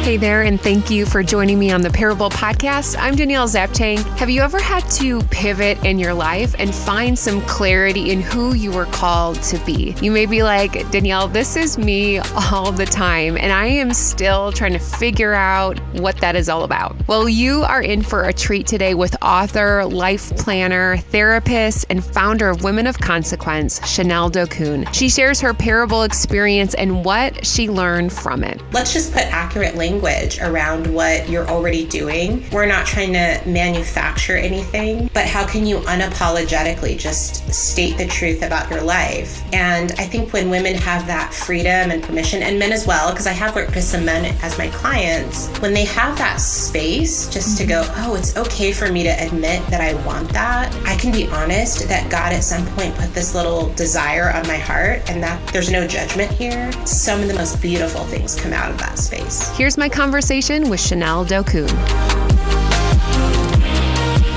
Hey there, and thank you for joining me on the Parable Podcast. I'm Danielle Zapchenk. Have you ever had to pivot in your life and find some clarity in who you were called to be? You may be like, Danielle, this is me all the time, and I am still trying to figure out what that is all about. Well, you are in for a treat today with author, life planner, therapist, and founder of Women of Consequence, Dokun. She shares her Parable experience and what she learned from it. Let's just put accurate language around what you're already doing. We're not trying to manufacture anything, but how can you unapologetically just state the truth about your life? And I think when women have that freedom and permission, and men as well, because I have worked with some men as my clients, when they have that space just to go, oh, it's okay for me to admit that I want that. I can be honest that God at some point put this little desire on my heart and that there's no judgment here. Some of the most beautiful things come out of that space. Here's my conversation with Dokun.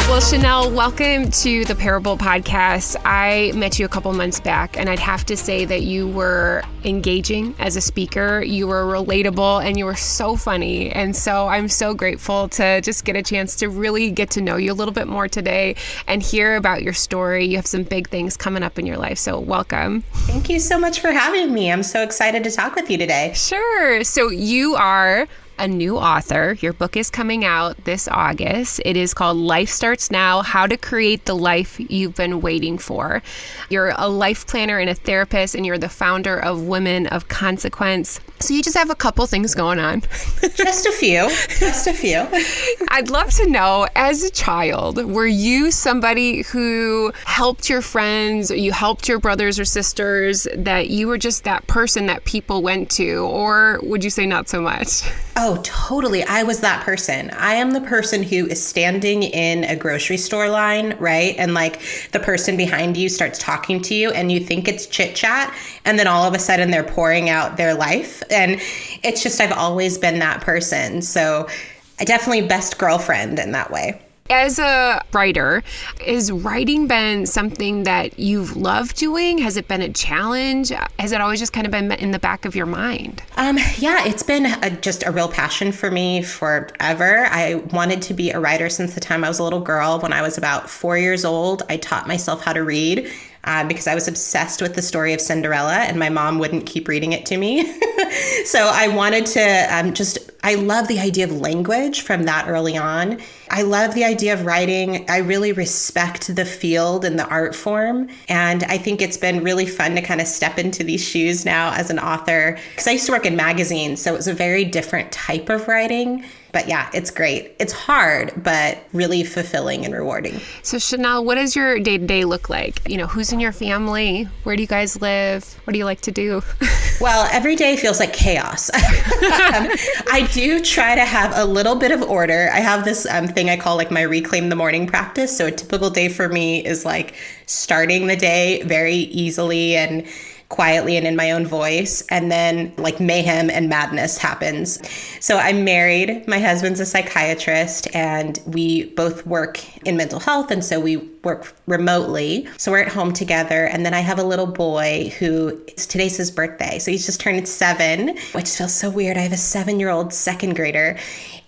Well, Chanel, welcome to the Parable Podcast. I met you a couple months back, and I'd have to say that you were engaging as a speaker. You were relatable, and you were so funny. And so I'm so grateful to just get a chance to really get to know you a little bit more today and hear about your story. You have some big things coming up in your life, so welcome. Thank you so much for having me. I'm so excited to talk with you today. Sure. So you are a new author. Your book is coming out this August. It is called Life Starts Now: How to Create the Life You've Been Waiting For. You're a life planner and a therapist, and you're the founder of Women of Consequence. So you just have a couple things going on. Just a few. I'd love to know, as a child, were you somebody who helped your friends, or you helped your brothers or sisters, that you were just that person that people went to, or would you say not so much? Oh, totally. I was that person. I am the person who is standing in a grocery store line, right? And like the person behind you starts talking to you and you think it's chit chat. And then all of a sudden they're pouring out their life. And it's just, I've always been that person. So I definitely best girlfriend in that way. As a writer, has writing been something that you've loved doing? Has it been a challenge? Has it always just kind of been in the back of your mind? Yeah, it's been just a real passion for me forever. I wanted to be a writer since the time I was a little girl. When I was about 4 years old, I taught myself how to read. Because I was obsessed with the story of Cinderella and my mom wouldn't keep reading it to me. So I wanted to I love the idea of language from that early on. I love the idea of writing. I really respect the field and the art form. And I think it's been really fun to kind of step into these shoes now as an author. Because I used to work in magazines, so it was a very different type of writing. But yeah, it's great. It's hard, but really fulfilling and rewarding. So Chanel, what does your day-to-day look like? You know, who's in your family? Where do you guys live? What do you like to do? Well, every day feels like chaos. I do try to have a little bit of order. I have this thing I call like my reclaim the morning practice. So a typical day for me is like starting the day very easily and quietly and in my own voice. And then like mayhem and madness happens. So I'm married. My husband's a psychiatrist and we both work in mental health. And so we work remotely. So we're at home together. And then I have a little boy today's his birthday. So he's just turned 7, which feels so weird. I have a 7-year-old second grader.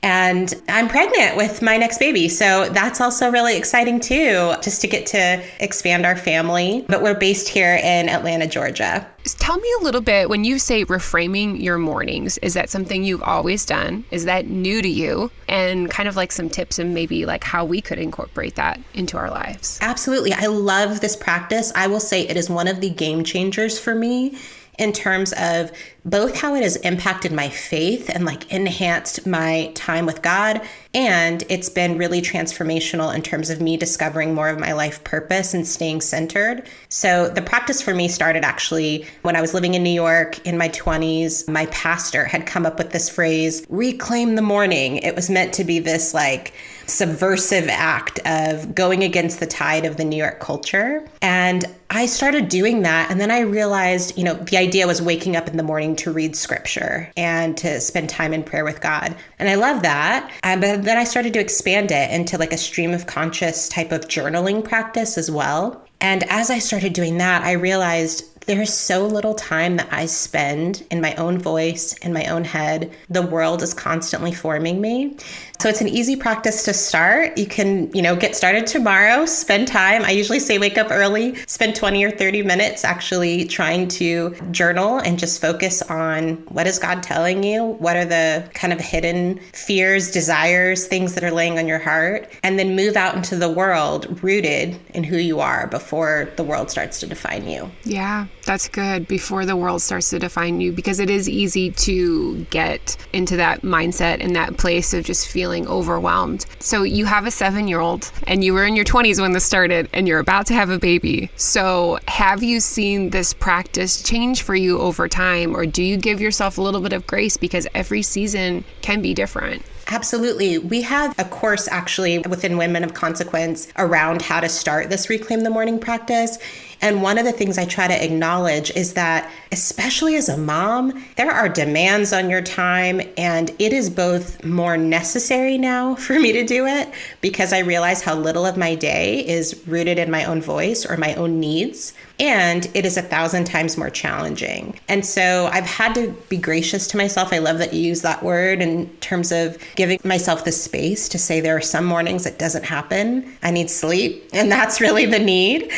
And I'm pregnant with my next baby. So that's also really exciting too, just to get to expand our family. But we're based here in Atlanta, Georgia. Tell me a little bit, when you say reframing your mornings, is that something you've always done? Is that new to you? And kind of like some tips and maybe like how we could incorporate that into our lives. Absolutely. I love this practice. I will say it is one of the game changers for me in terms of both how it has impacted my faith and like enhanced my time with God. And it's been really transformational in terms of me discovering more of my life purpose and staying centered. So the practice for me started actually when I was living in New York in my 20s. My pastor had come up with this phrase, reclaim the morning. It was meant to be this like subversive act of going against the tide of the New York culture. And I started doing that. And then I realized, the idea was waking up in the morning to read scripture and to spend time in prayer with God. And I love that. But then I started to expand it into like a stream of conscious type of journaling practice as well. And as I started doing that, I realized There is so little time that I spend in my own voice, in my own head. The world is constantly forming me. So it's an easy practice to start. You can, get started tomorrow, spend time. I usually say wake up early, spend 20 or 30 minutes actually trying to journal and just focus on what is God telling you? What are the kind of hidden fears, desires, things that are laying on your heart? And then move out into the world rooted in who you are before the world starts to define you. Yeah, that's good. Before the world starts to define you, because it is easy to get into that mindset and that place of just feeling overwhelmed. So you have a 7-year-old and you were in your 20s when this started and you're about to have a baby. So have you seen this practice change for you over time, or do you give yourself a little bit of grace because every season can be different? Absolutely. We have a course actually within Women of Consequence around how to start this Reclaim the Morning practice. And one of the things I try to acknowledge is that, especially as a mom, there are demands on your time, and it is both more necessary now for me to do it because I realize how little of my day is rooted in my own voice or my own needs. And it is 1,000 times more challenging. And so I've had to be gracious to myself. I love that you use that word in terms of giving myself the space to say there are some mornings it doesn't happen. I need sleep, and that's really the need.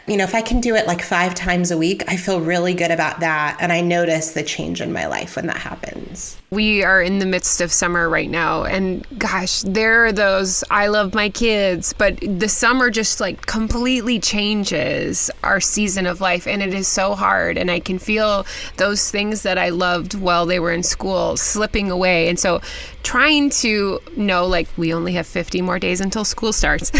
If I can do it like 5 times a week, I feel really good about that. And I notice the change in my life when that happens. We are in the midst of summer right now. And gosh, there are those, I love my kids, but the summer just like completely changes our season of life. And it is so hard. And I can feel those things that I loved while they were in school slipping away. And so trying to know, like, we only have 50 more days until school starts.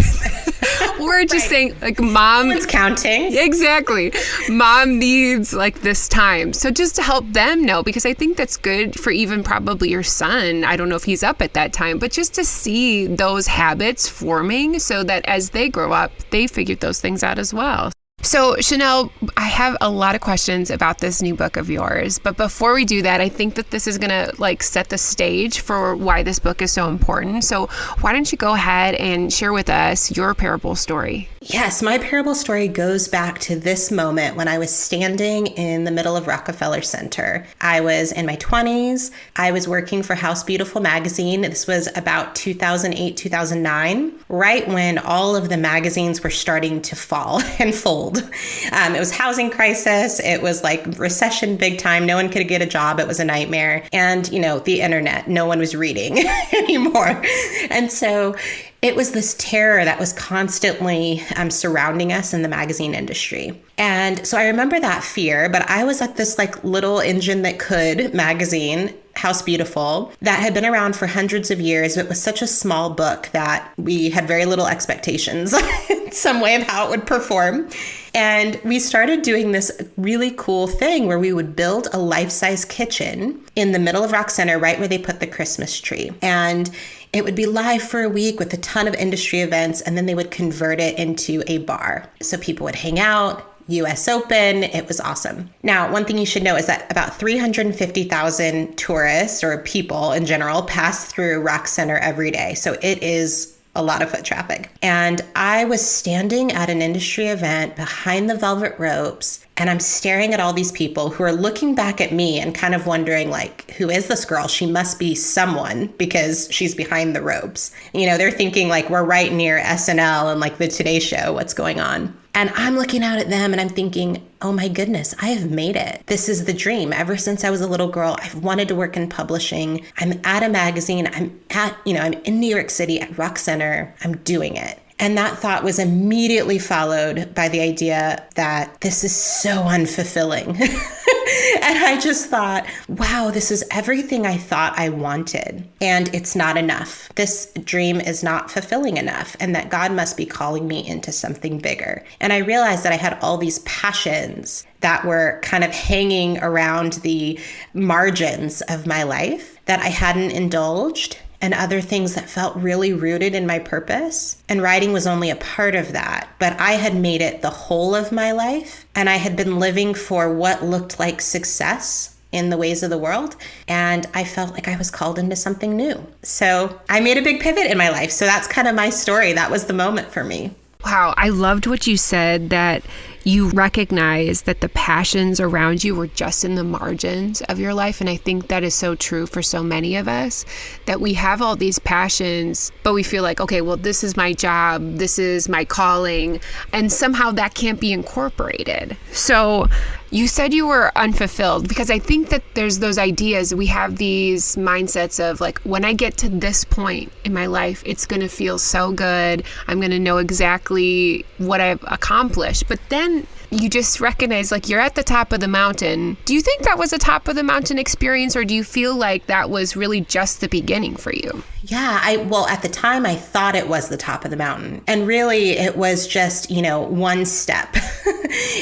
We're just saying, like, mom. It's counting. Exactly. Mom needs like this time. So just to help them know, because I think that's good for even probably your son. I don't know if he's up at that time, but just to see those habits forming so that as they grow up, they figured those things out as well. So Chanel, I have a lot of questions about this new book of yours, but before we do that, I think that this is going to like set the stage for why this book is so important. So why don't you go ahead and share with us your parable story? Yes, my parable story goes back to this moment when I was standing in the middle of Rockefeller Center. I was in my 20s. I was working for House Beautiful magazine. This was about 2008, 2009, right when all of the magazines were starting to fall and fold. It was housing crisis. It was like recession big time. No one could get a job. It was a nightmare. And, the internet, no one was reading anymore. And so it was this terror that was constantly surrounding us in the magazine industry. And so I remember that fear, but I was at this like little engine that could magazine, House Beautiful, that had been around for hundreds of years. It was such a small book that we had very little expectations in some way of how it would perform. And we started doing this really cool thing where we would build a life-size kitchen in the middle of Rock Center, right where they put the Christmas tree. And it would be live for a week with a ton of industry events, and then they would convert it into a bar. So people would hang out, US Open. It was awesome. Now, one thing you should know is that about 350,000 tourists or people in general pass through Rock Center every day. So it is a lot of foot traffic. And I was standing at an industry event behind the velvet ropes, and I'm staring at all these people who are looking back at me and kind of wondering, like, who is this girl? She must be someone because she's behind the ropes. They're thinking like we're right near SNL and like the Today Show. What's going on? And I'm looking out at them and I'm thinking, oh my goodness, I have made it. This is the dream. Ever since I was a little girl, I've wanted to work in publishing. I'm at a magazine. I'm in New York City at Rock Center. I'm doing it. And that thought was immediately followed by the idea that this is so unfulfilling. And I just thought, wow, this is everything I thought I wanted. And it's not enough. This dream is not fulfilling enough, and that God must be calling me into something bigger. And I realized that I had all these passions that were kind of hanging around the margins of my life that I hadn't indulged, and other things that felt really rooted in my purpose. And writing was only a part of that, but I had made it the whole of my life, and I had been living for what looked like success in the ways of the world, and I felt like I was called into something new. So I made a big pivot in my life. So that's kind of my story. That was the moment for me. Wow, I loved what you said, that you recognize that the passions around you were just in the margins of your life. And I think that is so true for so many of us, that we have all these passions, but we feel like, okay, well, this is my job, this is my calling, and somehow that can't be incorporated. So you said you were unfulfilled, because I think that there's those ideas, we have these mindsets of like, when I get to this point in my life, it's going to feel so good. I'm going to know exactly what I've accomplished. But then you just recognize like you're at the top of the mountain. Do you think that was a top of the mountain experience, or do you feel like that was really just the beginning for you? Yeah, well, at the time I thought it was the top of the mountain, and really it was just, one step.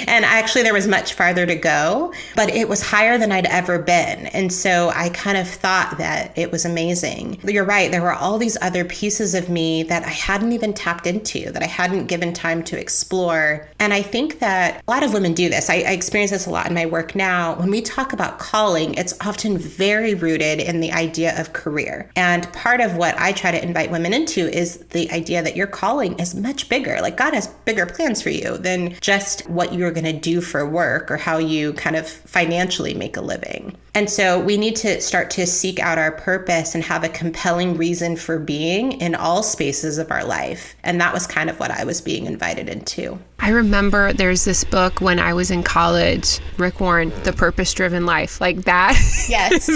And actually there was much farther to go, but it was higher than I'd ever been. And so I kind of thought that it was amazing. You're right. There were all these other pieces of me that I hadn't even tapped into, that I hadn't given time to explore. And I think that a lot of women do this. I experience this a lot in my work now. When we talk about calling, it's often very rooted in the idea of career. And part of what I try to invite women into is the idea that your calling is much bigger. Like God has bigger plans for you than just what you're going to do for work or how you kind of financially make a living. And so we need to start to seek out our purpose and have a compelling reason for being in all spaces of our life. And that was kind of what I was being invited into. I remember there's this book when I was in college, Rick Warren, The Purpose-Driven Life, like that. Yes.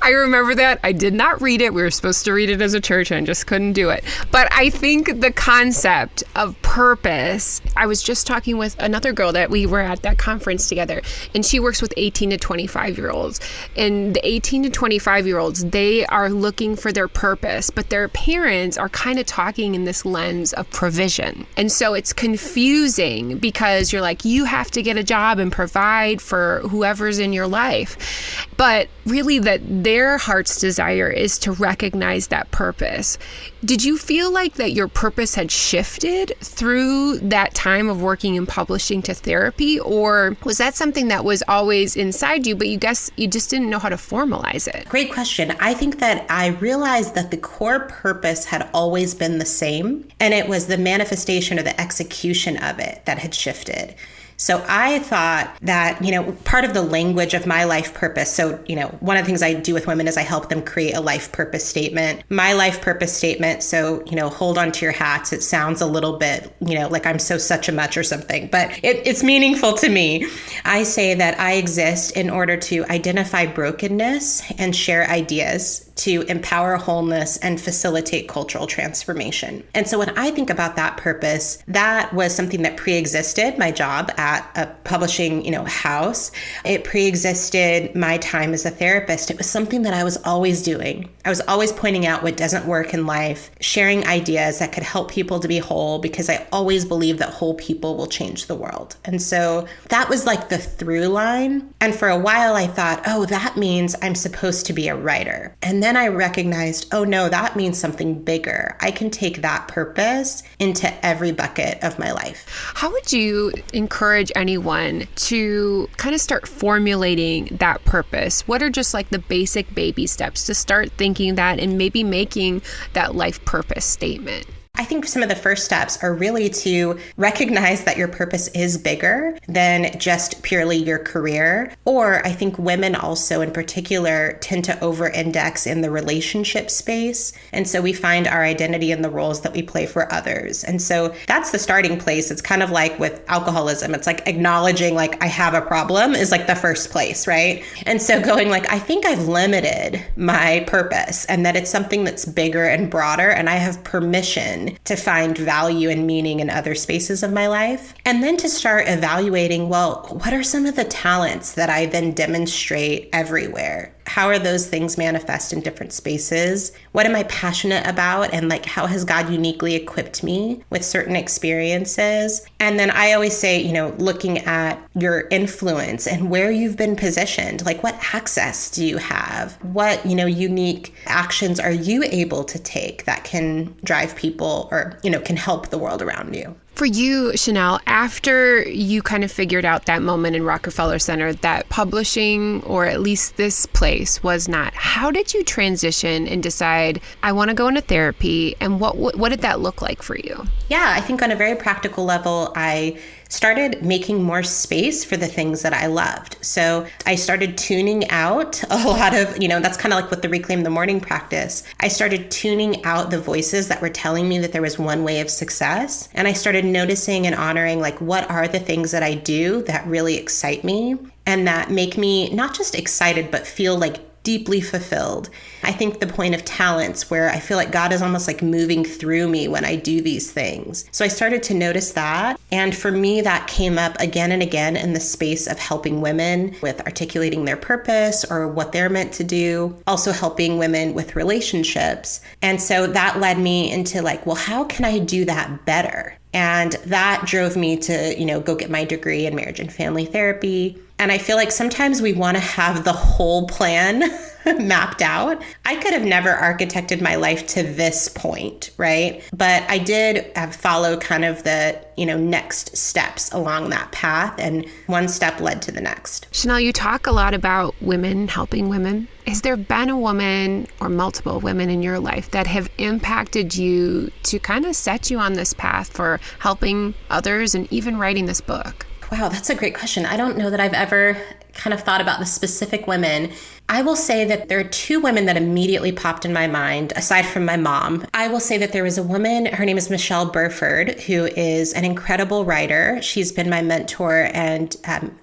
I remember that. I did not read it. We were supposed to read it as a church and I just couldn't do it. But I think the concept of purpose, I was just talking with another girl that we were at that conference together, and she works with 18 to 25-year-olds. And the 18 to 25-year-olds, they are looking for their purpose, but their parents are kind of talking in this lens of provision. And so it's confusing because you're like, you have to get a job and provide for whoever's in your life. But really that their heart's desire is to recognize that purpose. Did you feel like that your purpose had shifted through that time of working in publishing to therapy? Or was that something that was always inside you, but you guess you just didn't know how to formalize it? Great question. I think that I realized that the core purpose had always been the same, and it was the manifestation or the execution of it that had shifted. So I thought that, part of the language of my life purpose. So, one of the things I do with women is I help them create a life purpose statement. My life purpose statement. So, hold on to your hats. It sounds a little bit, like I'm so such a much or something, but it's meaningful to me. I say that I exist in order to identify brokenness and share ideas to empower wholeness and facilitate cultural transformation. And so when I think about that purpose, that was something that pre-existed my job at a publishing, house. It pre-existed my time as a therapist. It was something that I was always doing. I was always pointing out what doesn't work in life, sharing ideas that could help people to be whole, because I always believe that whole people will change the world. And so that was like the through line. And for a while I thought, oh, that means I'm supposed to be a writer. And then I recognized, oh no, that means something bigger. I can take that purpose into every bucket of my life. How would you encourage anyone to kind of start formulating that purpose? What are just like the basic baby steps to start thinking that and maybe making that life purpose statement? I think some of the first steps are really to recognize that your purpose is bigger than just purely your career. Or I think women also in particular tend to over-index in the relationship space. And so we find our identity in the roles that we play for others. And so that's the starting place. It's kind of like with alcoholism. It's like acknowledging like I have a problem is like the first place, right? And so going like, I think I've limited my purpose and that it's something that's bigger and broader, and I have permission to find value and meaning in other spaces of my life. And then to start evaluating, well, what are some of the talents that I then demonstrate everywhere? How are those things manifest in different spaces? What am I passionate about? And like, how has God uniquely equipped me with certain experiences? And then I always say, looking at your influence and where you've been positioned, like what access do you have? What, unique actions are you able to take that can drive people or, can help the world around you? For you, Chanel, after you kind of figured out that moment in Rockefeller Center that publishing, or at least this place, was not, how did you transition and decide, I want to go into therapy? And what did that look like for you? Yeah, I think on a very practical level, I started making more space for the things that I loved. So I started tuning out a lot of, that's kind of like with the Reclaim the Morning practice. I started tuning out the voices that were telling me that there was one way of success. And I started noticing and honoring, like, what are the things that I do that really excite me and that make me not just excited, but feel like deeply fulfilled. I think the point of talents, where I feel like God is almost like moving through me when I do these things. So I started to notice that. And for me, that came up again and again in the space of helping women with articulating their purpose or what they're meant to do, also helping women with relationships. And so that led me into like, well, how can I do that better? And that drove me to, go get my degree in marriage and family therapy. And I feel like sometimes we want to have the whole plan mapped out. I could have never architected my life to this point, right? But I did follow kind of the, next steps along that path, and one step led to the next. Chanel, you talk a lot about women helping women. Has there been a woman or multiple women in your life that have impacted you to kind of set you on this path for helping others and even writing this book? Wow, that's a great question. I don't know that I've ever kind of thought about the specific women. I will say that there are two women that immediately popped in my mind, aside from my mom. I will say that there was a woman, her name is Michelle Burford, who is an incredible writer. She's been my mentor and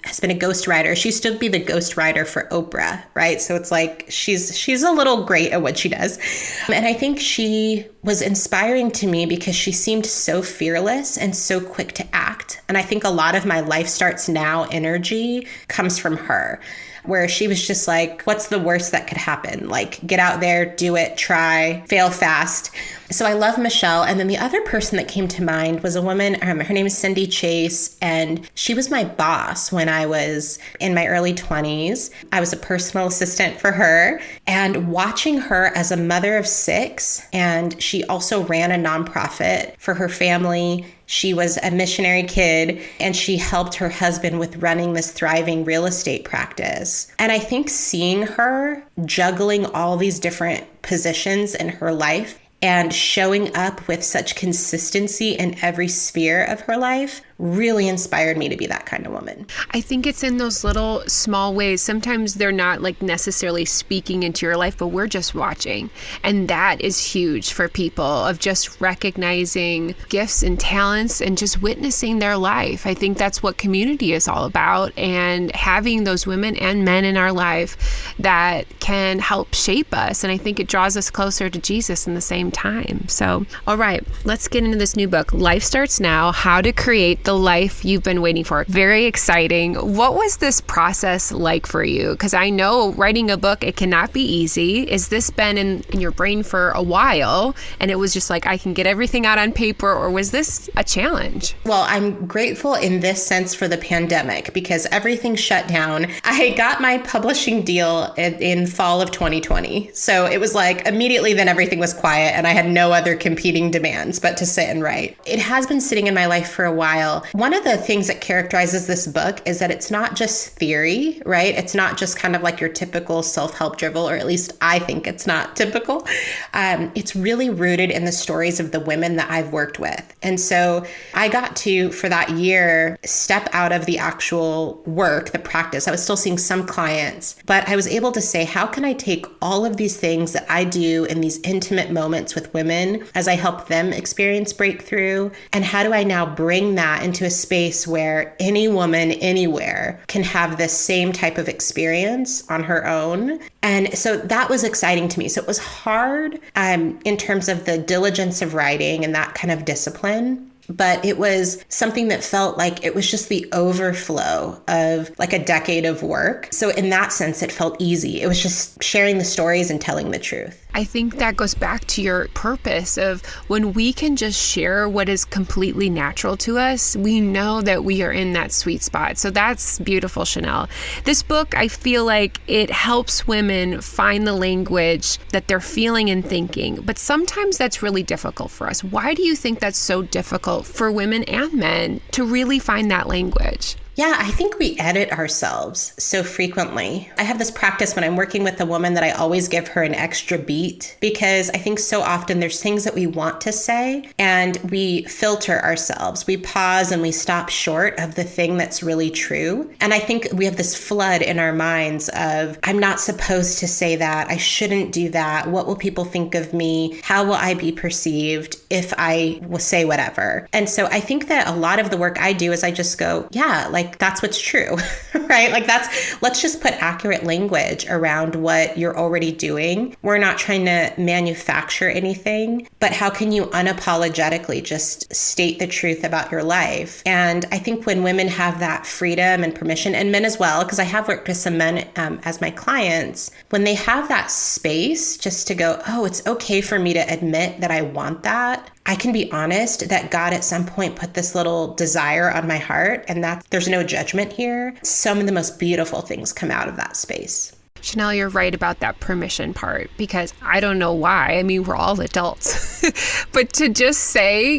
has been a ghostwriter. She used to be the ghostwriter for Oprah, right? So it's like she's a little great at what she does. And I think she was inspiring to me because she seemed so fearless and so quick to act. And I think a lot of my life starts now energy comes from her, where she was just like, what's the worst that could happen? Like, get out there, do it, try, fail fast. So I love Michelle. And then the other person that came to mind was a woman, her name is Cindy Chase, and she was my boss when I was in my early 20s. I was a personal assistant for her, and watching her as a mother of 6, and she also ran a nonprofit for her family. She was a missionary kid, and she helped her husband with running this thriving real estate practice. And I think seeing her juggling all these different positions in her life and showing up with such consistency in every sphere of her life really inspired me to be that kind of woman. I think it's in those little small ways. Sometimes they're not like necessarily speaking into your life, but we're just watching. And that is huge for people, of just recognizing gifts and talents and just witnessing their life. I think that's what community is all about, and having those women and men in our life that can help shape us. And I think it draws us closer to Jesus in the same time. So, all right, let's get into this new book, Life Starts Now: How to Create the Life You've Been Waiting For. Very exciting. What was this process like for you? Because I know writing a book, it cannot be easy. Has this been in your brain for a while and it was just like, I can get everything out on paper, or was this a challenge? Well, I'm grateful in this sense for the pandemic because everything shut down. I got my publishing deal in fall of 2020. So it was like immediately then everything was quiet and I had no other competing demands but to sit and write. It has been sitting in my life for a while. One of the things that characterizes this book is that it's not just theory, right? It's not just kind of like your typical self-help drivel, or at least I think it's not typical. It's really rooted in the stories of the women that I've worked with. And so I got to, for that year, step out of the actual work, the practice. I was still seeing some clients, but I was able to say, how can I take all of these things that I do in these intimate moments with women as I help them experience breakthrough? And how do I now bring that into a space where any woman anywhere can have this same type of experience on her own? And so that was exciting to me. So it was hard in terms of the diligence of writing and that kind of discipline. But it was something that felt like it was just the overflow of like a decade of work. So in that sense, it felt easy. It was just sharing the stories and telling the truth. I think that goes back to your purpose of when we can just share what is completely natural to us, we know that we are in that sweet spot. So that's beautiful, Chanel. This book, I feel like it helps women find the language that they're feeling and thinking, but sometimes that's really difficult for us. Why do you think that's so difficult well for women and men to really find that language? Yeah, I think we edit ourselves so frequently. I have this practice when I'm working with a woman that I always give her an extra beat, because I think so often there's things that we want to say and we filter ourselves. We pause and we stop short of the thing that's really true. And I think we have this flood in our minds of, I'm not supposed to say that. I shouldn't do that. What will people think of me? How will I be perceived if I will say whatever? And so I think that a lot of the work I do is I just go, yeah, like that's what's true, right? Like let's just put accurate language around what you're already doing. We're not trying to manufacture anything, but how can you unapologetically just state the truth about your life? And I think when women have that freedom and permission, and men as well, because I have worked with some men as my clients, when they have that space just to go, oh, it's okay for me to admit that I want that. I can be honest that God at some point put this little desire on my heart, and that there's no judgment here. Some of the most beautiful things come out of that space. Chanel, you're right about that permission part, because I don't know why. I mean, we're all adults. But to just say,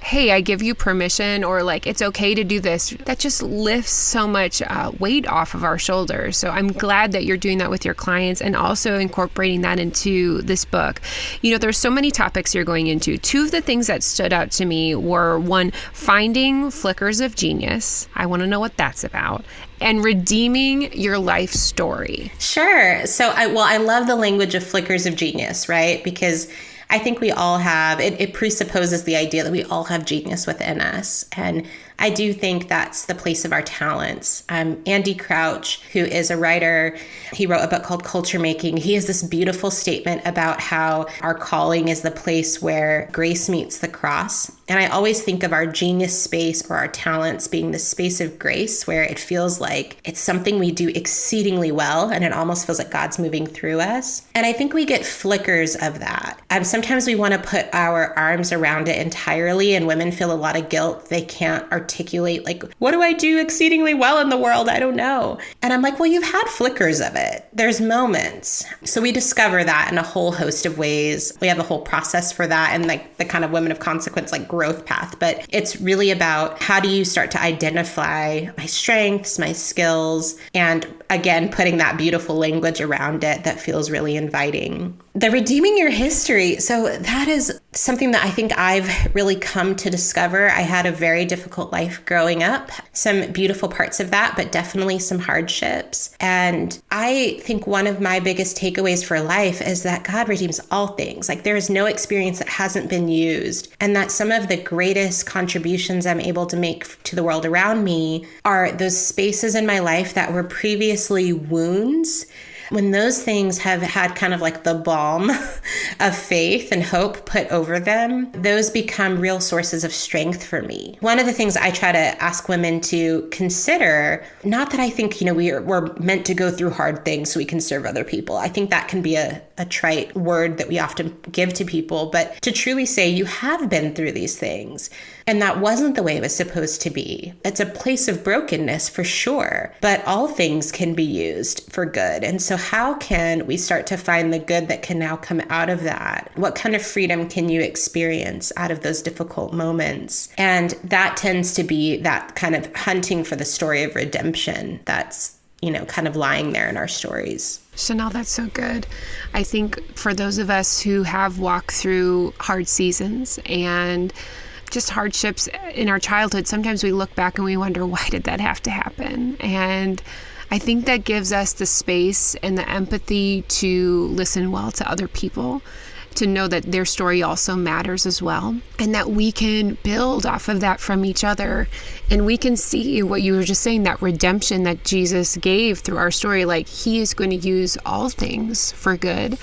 hey, I give you permission, or like, it's okay to do this, that just lifts so much weight off of our shoulders. So I'm glad that you're doing that with your clients and also incorporating that into this book. There's so many topics you're going into. Two of the things that stood out to me were, one, finding flickers of genius. I want to know what that's about. And redeeming your life story. Sure. So I love the language of flickers of genius, right? Because I think we all have, it presupposes the idea that we all have genius within us. And I do think that's the place of our talents. Andy Crouch, who is a writer, he wrote a book called Culture Making. He has this beautiful statement about how our calling is the place where grace meets the cross. And I always think of our genius space or our talents being the space of grace, where it feels like it's something we do exceedingly well, and it almost feels like God's moving through us. And I think we get flickers of that. Sometimes we want to put our arms around it entirely, and women feel a lot of guilt. They can't articulate, like, what do I do exceedingly well in the world? I don't know. And I'm like, well, you've had flickers of it. There's moments. So we discover that in a whole host of ways. We have a whole process for that, and like the kind of women of consequence, like growth path. But it's really about, how do you start to identify my strengths, my skills, and again, putting that beautiful language around it that feels really inviting. The redeeming your history. So that is something that I think I've really come to discover. I had a very difficult life growing up, some beautiful parts of that, but definitely some hardships. And I think one of my biggest takeaways for life is that God redeems all things. Like, there is no experience that hasn't been used. And that some of the greatest contributions I'm able to make to the world around me are those spaces in my life that were previously wounds. When those things have had kind of like the balm of faith and hope put over them, those become real sources of strength for me. One of the things I try to ask women to consider, not that I think, we're meant to go through hard things so we can serve other people. I think that can be a trite word that we often give to people, but to truly say you have been through these things. And that wasn't the way it was supposed to be. It's a place of brokenness for sure, but all things can be used for good. And so how can we start to find the good that can now come out of that? What kind of freedom can you experience out of those difficult moments? And that tends to be that kind of hunting for the story of redemption that's, kind of lying there in our stories. Chanel, that's so good. I think for those of us who have walked through hard seasons and just hardships in our childhood, sometimes we look back and we wonder, why did that have to happen? And I think that gives us the space and the empathy to listen well to other people, to know that their story also matters as well, and that we can build off of that from each other. And we can see what you were just saying, that redemption that Jesus gave through our story, like he is going to use all things for good,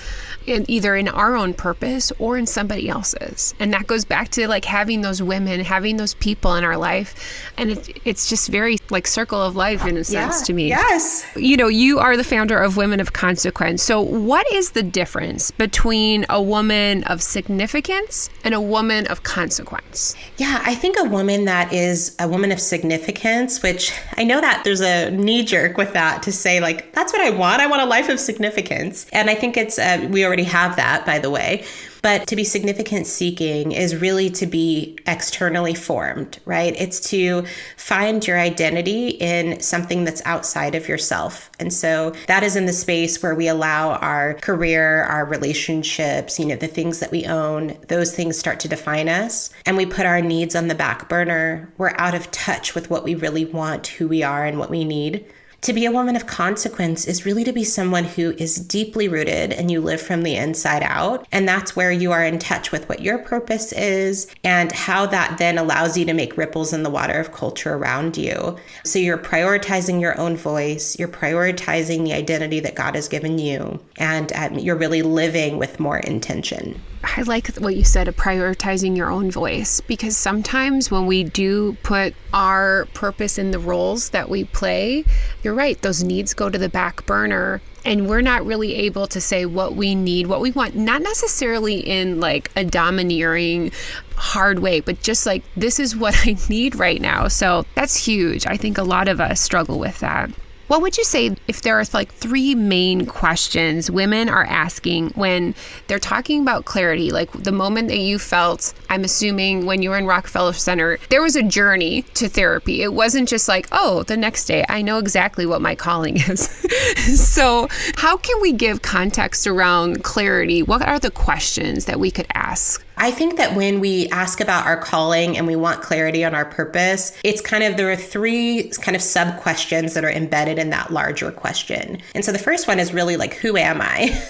and either in our own purpose or in somebody else's. And that goes back to like having those women, having those people in our life. And it's just very like circle of life in a sense to me. Yes. You are the founder of Women of Consequence. So what is the difference between a woman of significance and a woman of consequence? Yeah, I think a woman that is a woman of significance, which I know that there's a knee jerk with that to say like, that's what I want. I want a life of significance. And I think it's, we already have that, by the way. But to be significant seeking is really to be externally formed, right? It's to find your identity in something that's outside of yourself. And so that is in the space where we allow our career, our relationships, the things that we own, those things start to define us. And we put our needs on the back burner. We're out of touch with what we really want, who we are, and what we need. To be a woman of consequence is really to be someone who is deeply rooted and you live from the inside out. And that's where you are in touch with what your purpose is and how that then allows you to make ripples in the water of culture around you. So you're prioritizing your own voice, you're prioritizing the identity that God has given you, and you're really living with more intention. I like what you said of prioritizing your own voice, because sometimes when we do put our purpose in the roles that we play, you're right, those needs go to the back burner and we're not really able to say what we need, what we want, not necessarily in like a domineering, hard way, but just like, this is what I need right now. So that's huge. I think a lot of us struggle with that. What would you say if there are like three main questions women are asking when they're talking about clarity? Like the moment that you felt, I'm assuming when you were in Rockefeller Center, there was a journey to therapy. It wasn't just like, oh, the next day, I know exactly what my calling is. So how can we give context around clarity? What are the questions that we could ask? I think that when we ask about our calling and we want clarity on our purpose, it's there are three kind of sub questions that are embedded in that larger question. And so the first one is really like, who am I?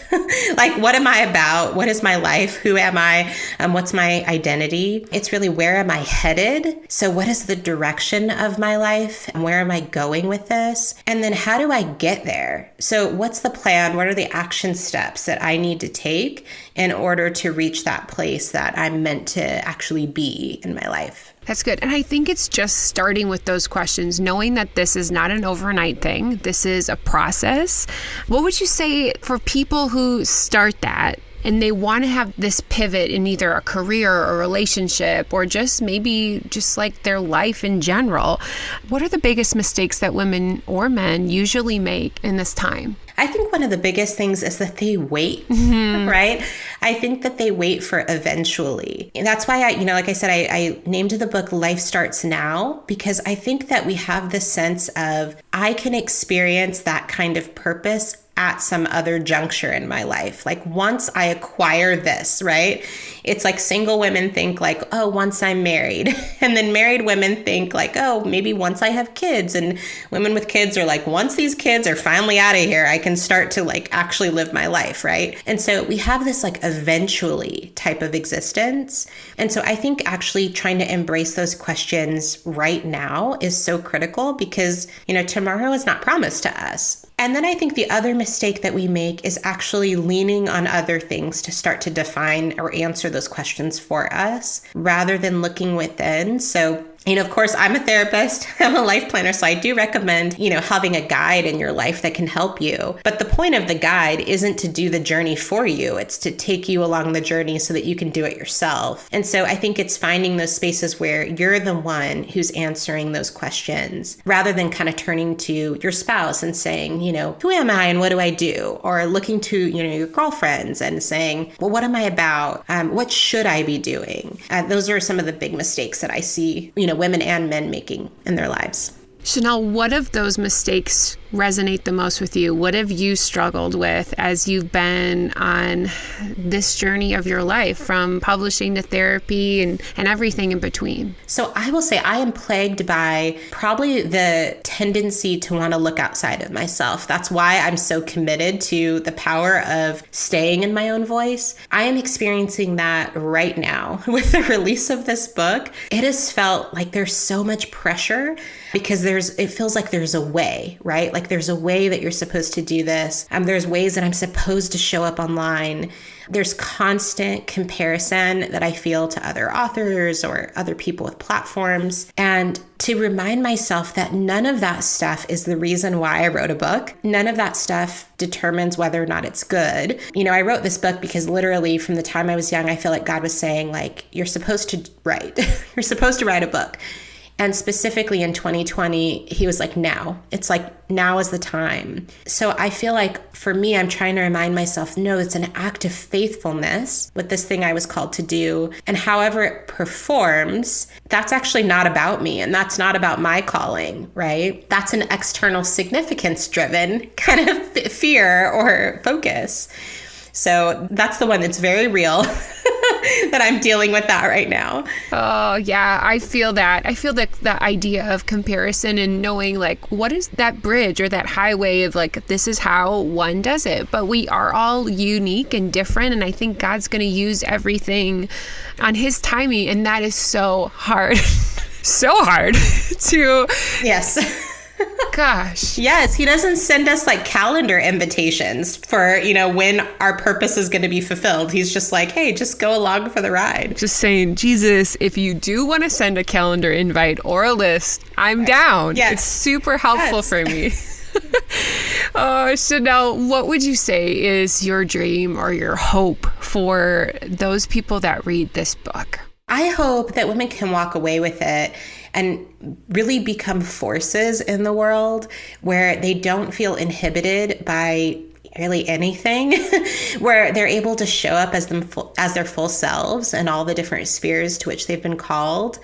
Like, what am I about? What is my life? Who am I? What's my identity? It's really, where am I headed? So what is the direction of my life? And where am I going with this? And then how do I get there? So what's the plan? What are the action steps that I need to take in order to reach that place that I'm meant to actually be in my life? That's good. And I think it's just starting with those questions, knowing that this is not an overnight thing. This is a process. What would you say for people who start that and they want to have this pivot in either a career or a relationship or just maybe just like their life in general? What are the biggest mistakes that women or men usually make in this time? I think one of the biggest things is that they wait, right? I think that they wait for eventually. And that's why like I said, I named the book Life Starts Now, because I think that we have this sense of, I can experience that kind of purpose at some other juncture in my life. Like once I acquire this, right? It's like single women think like, oh, once I'm married. And then married women think like, oh, maybe once I have kids. And women with kids are like, once these kids are finally out of here, I can start to like actually live my life, right? And so we have this like eventually type of existence. And so I think actually trying to embrace those questions right now is so critical, because, tomorrow is not promised to us. And then I think the other mistake that we make is actually leaning on other things to start to define or answer those questions for us rather than looking within. So, of course, I'm a therapist, I'm a life planner, so I do recommend, having a guide in your life that can help you. But the point of the guide isn't to do the journey for you. It's to take you along the journey so that you can do it yourself. And so I think it's finding those spaces where you're the one who's answering those questions rather than kind of turning to your spouse and saying, who am I and what do I do? Or looking to, your girlfriends and saying, well, what am I about? What should I be doing? Those are some of the big mistakes that I see, women and men making in their lives. Chanel, what of those mistakes resonate the most with you? What have you struggled with as you've been on this journey of your life, from publishing to therapy and everything in between? So I will say I am plagued by probably the tendency to want to look outside of myself. That's why I'm so committed to the power of staying in my own voice. I am experiencing that right now with the release of this book. It has felt like there's so much pressure because it feels like there's a way, right? Like there's a way that you're supposed to do this. There's ways that I'm supposed to show up online. There's constant comparison that I feel to other authors or other people with platforms. And to remind myself that none of that stuff is the reason why I wrote a book. None of that stuff determines whether or not it's good. I wrote this book because literally from the time I was young, I feel like God was saying, like, you're supposed to write. You're supposed to write a book. And specifically in 2020, he was like, now. It's like, now is the time. So I feel like for me, I'm trying to remind myself, no, it's an act of faithfulness with this thing I was called to do. And however it performs, that's actually not about me. And that's not about my calling, right? That's an external significance driven kind of fear or focus. So that's the one that's very real that I'm dealing with that right now. Oh, yeah, I feel that. I feel that the idea of comparison and knowing like, what is that bridge or that highway of like, this is how one does it. But we are all unique and different. And I think God's going to use everything on his timing. And that is so hard, so hard to... Yes. Gosh. Yes, he doesn't send us like calendar invitations for, when our purpose is going to be fulfilled. He's just like, hey, just go along for the ride. Just saying, Jesus, if you do want to send a calendar invite or a list, I'm down. Yes. It's super helpful for me. Chanel, what would you say is your dream or your hope for those people that read this book? I hope that women can walk away with it and really become forces in the world where they don't feel inhibited by really anything, where they're able to show up as their full selves and all the different spheres to which they've been called.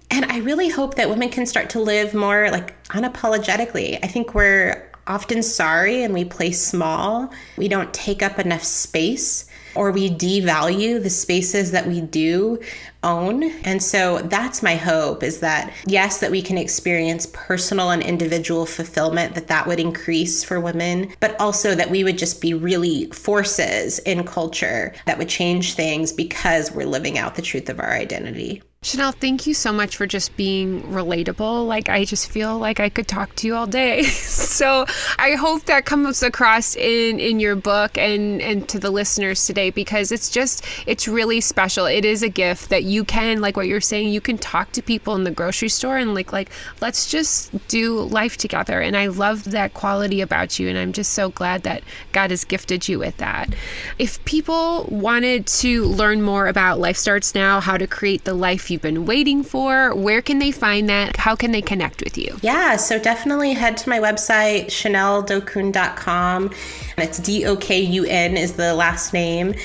And I really hope that women can start to live more like unapologetically. I think we're often sorry and we play small. We don't take up enough space, or we devalue the spaces that we do own. And so that's my hope, is that, yes, that we can experience personal and individual fulfillment, that would increase for women, but also that we would just be really forces in culture that would change things because we're living out the truth of our identity. Chanel, thank you so much for just being relatable. Like, I just feel like I could talk to you all day. So I hope that comes across in your book and to the listeners today, because it's really special. It is a gift that you can, like what you're saying, you can talk to people in the grocery store and like, let's just do life together. And I love that quality about you. And I'm just so glad that God has gifted you with that. If people wanted to learn more about Life Starts Now, how to create the life you've been waiting for, where can they find that? How can they connect with you? Yeah, so definitely head to my website, ChanelDokun.com. It's Dokun is the last name.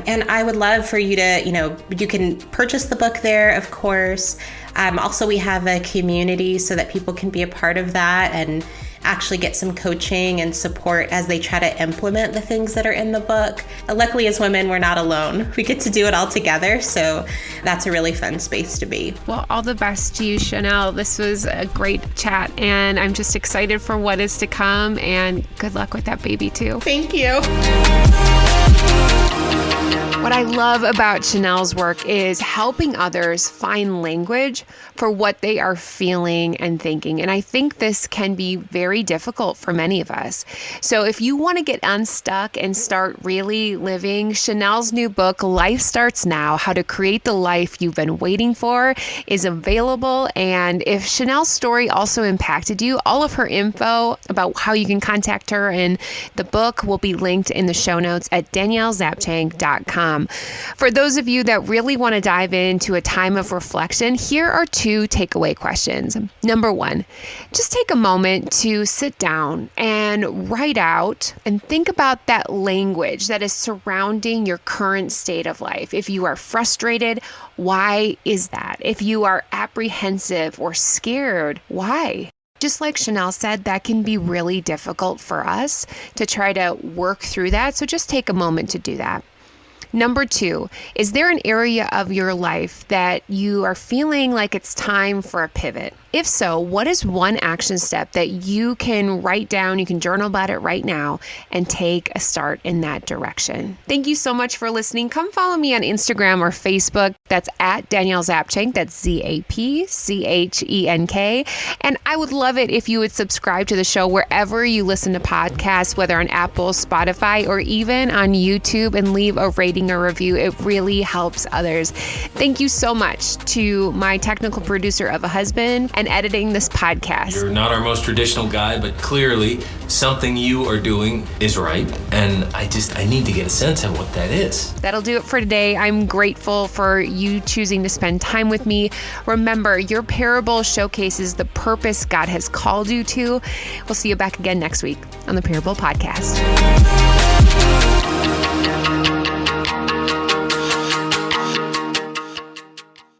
And I would love for you to, you can purchase the book there, of course. Also, we have a community so that people can be a part of that and actually get some coaching and support as they try to implement the things that are in the book. Luckily, as women, we're not alone. We get to do it all together. So that's a really fun space to be. Well, all the best to you, Chanel. This was a great chat, and I'm just excited for what is to come, and good luck with that baby too. Thank you. What I love about Chanel's work is helping others find language for what they are feeling and thinking. And I think this can be very difficult for many of us. So if you want to get unstuck and start really living, Chanel's new book, Life Starts Now, How to Create the Life You've Been Waiting For, is available. And if Chanel's story also impacted you, all of her info about how you can contact her and the book will be linked in the show notes at daniellezapchenk.com. For those of you that really want to dive into a time of reflection, here are 2 takeaway questions. Number 1, just take a moment to sit down and write out and think about that language that is surrounding your current state of life. If you are frustrated, why is that? If you are apprehensive or scared, why? Just like Chanel said, that can be really difficult for us to try to work through that. So just take a moment to do that. Number 2, is there an area of your life that you are feeling like it's time for a pivot? If so, what is one action step that you can write down, you can journal about it right now, and take a start in that direction? Thank you so much for listening. Come follow me on Instagram or Facebook. That's at Danielle Zapchenk. That's Zapchenk. And I would love it if you would subscribe to the show wherever you listen to podcasts, whether on Apple, Spotify, or even on YouTube, and leave a rating or review. It really helps others. Thank you so much to my technical producer of a husband, and editing this podcast. You're not our most traditional guy, but clearly something you are doing is right. And I need to get a sense of what that is. That'll do it for today. I'm grateful for you choosing to spend time with me. Remember, your parable showcases the purpose God has called you to. We'll see you back again next week on the Parable Podcast.